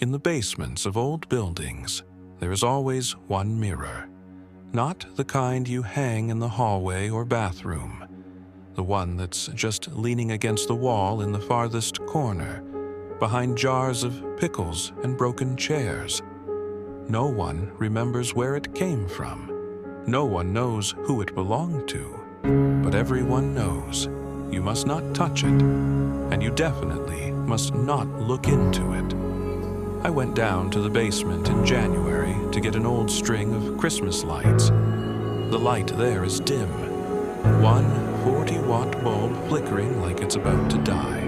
In the basements of old buildings, there is always one mirror. Not the kind you hang in the hallway or bathroom. The one that's just leaning against the wall in the farthest corner, behind jars of pickles and broken chairs. No one remembers where it came from. No one knows who it belonged to. But everyone knows you must not touch it, and you definitely must not look into it. I went down to the basement in January to get an old string of Christmas lights. The light there is dim. One 40-watt bulb flickering like it's about to die.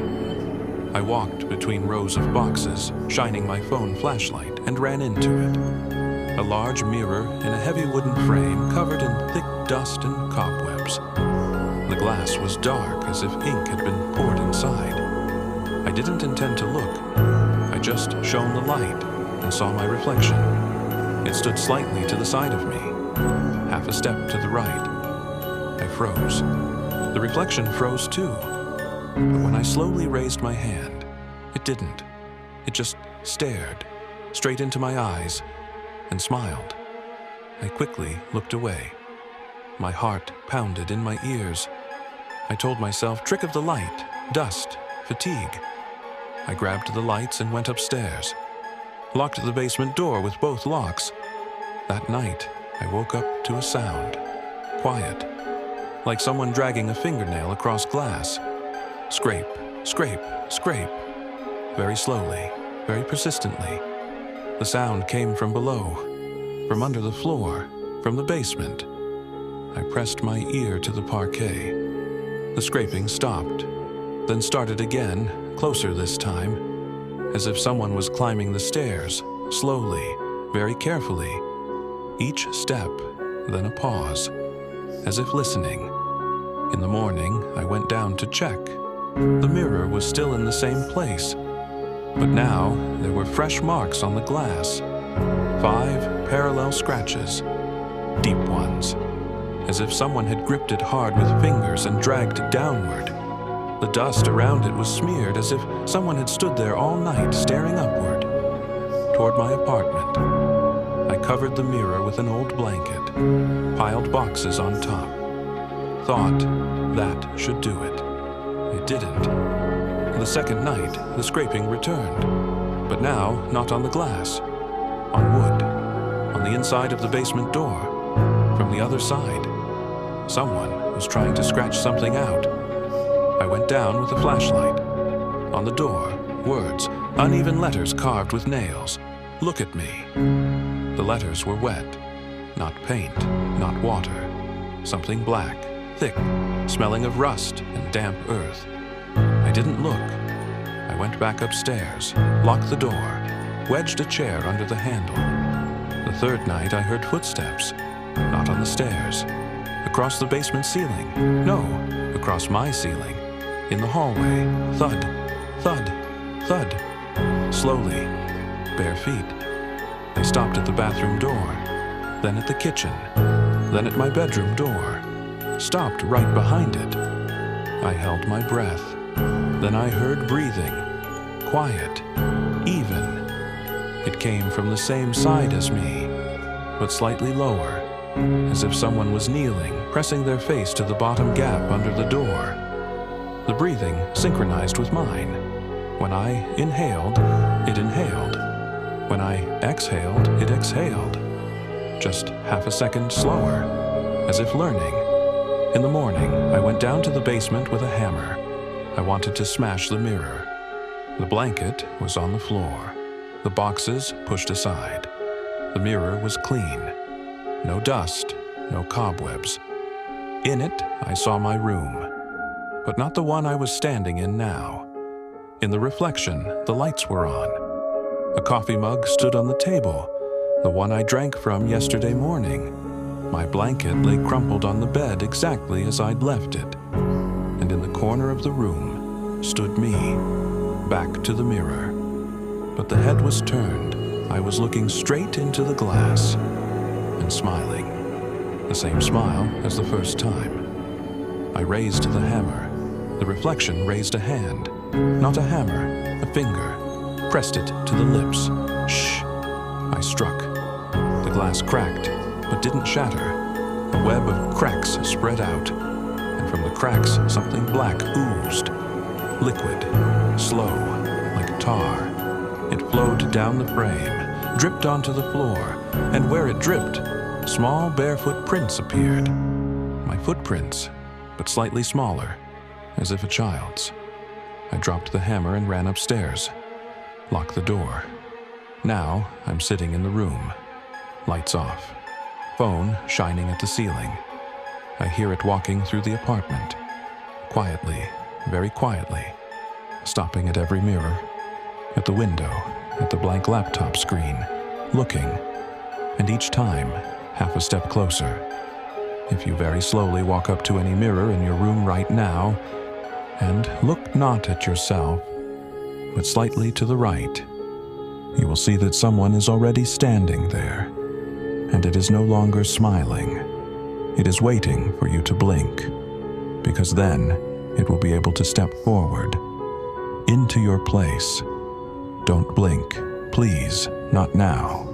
I walked between rows of boxes, shining my phone flashlight, and ran into it. A large mirror in a heavy wooden frame covered in thick dust and cobwebs. The glass was dark as if ink had been poured inside. I didn't intend to look. I just shone the light and saw my reflection. It stood slightly to the side of me, half a step to the right. I froze. The reflection froze too. But when I slowly raised my hand, it didn't. It just stared straight into my eyes and smiled. I quickly looked away. My heart pounded in my ears. I told myself, trick of the light, dust, fatigue. I grabbed the lights and went upstairs. Locked the basement door with both locks. That night, I woke up to a sound. Quiet. Like someone dragging a fingernail across glass. Scrape, scrape, scrape. Very slowly, very persistently. The sound came from below, from under the floor, from the basement. I pressed my ear to the parquet. The scraping stopped, then started again, closer this time, as if someone was climbing the stairs, slowly, very carefully. Each step, then a pause, as if listening. In the morning, I went down to check. The mirror was still in the same place, but now there were fresh marks on the glass. 5 parallel scratches, deep ones, as if someone had gripped it hard with fingers and dragged it downward. The dust around it was smeared as if someone had stood there all night staring upward, toward my apartment. I covered the mirror with an old blanket, piled boxes on top. Thought that should do it. It didn't. The second night, the scraping returned, but now not on the glass, on wood, on the inside of the basement door, from the other side. Someone was trying to scratch something out. I went down with a flashlight. On the door, words, uneven letters carved with nails. Look at me. The letters were wet. Not paint, not water. Something black, thick, smelling of rust and damp earth. I didn't look. I went back upstairs, locked the door, wedged a chair under the handle. The third night I heard footsteps, not on the stairs. Across the basement ceiling. No, across my ceiling. In the hallway. Thud, thud, thud. Slowly. Bare feet. They stopped at the bathroom door, then at the kitchen, then at my bedroom door. Stopped right behind it. I held my breath. Then I heard breathing. Quiet. Even. It came from the same side as me, but slightly lower, as if someone was kneeling, pressing their face to the bottom gap under the door. The breathing synchronized with mine. When I inhaled, it inhaled. When I exhaled, it exhaled. Just half a second slower, as if learning. In the morning, I went down to the basement with a hammer. I wanted to smash the mirror. The blanket was on the floor. The boxes pushed aside. The mirror was clean. No dust, no cobwebs. In it, I saw my room, but not the one I was standing in now. In the reflection, the lights were on. A coffee mug stood on the table, the one I drank from yesterday morning. My blanket lay crumpled on the bed exactly as I'd left it. And in the corner of the room stood me, back to the mirror. But the head was turned. I was looking straight into the glass and smiling. The same smile as the first time. I raised the hammer. The reflection raised a hand. Not a hammer, a finger. pressed it to the lips. Shh! I struck. The glass cracked, but didn't shatter. A web of cracks spread out, and from the cracks something black oozed. Liquid, slow, like tar. It flowed down the frame, dripped onto the floor, and where it dripped, small barefoot prints appeared. My footprints, but slightly smaller, as if a child's. I dropped the hammer and ran upstairs. Locked the door. Now I'm sitting in the room. Lights off. Phone shining at the ceiling. I hear it walking through the apartment. Quietly, very quietly. Stopping at every mirror. At the window, at the blank laptop screen. Looking. And each time, half a step closer. If you very slowly walk up to any mirror in your room right now, and look not at yourself, but slightly to the right, you will see that someone is already standing there, and it is no longer smiling. It is waiting for you to blink, because then it will be able to step forward, into your place. Don't blink, please, not now.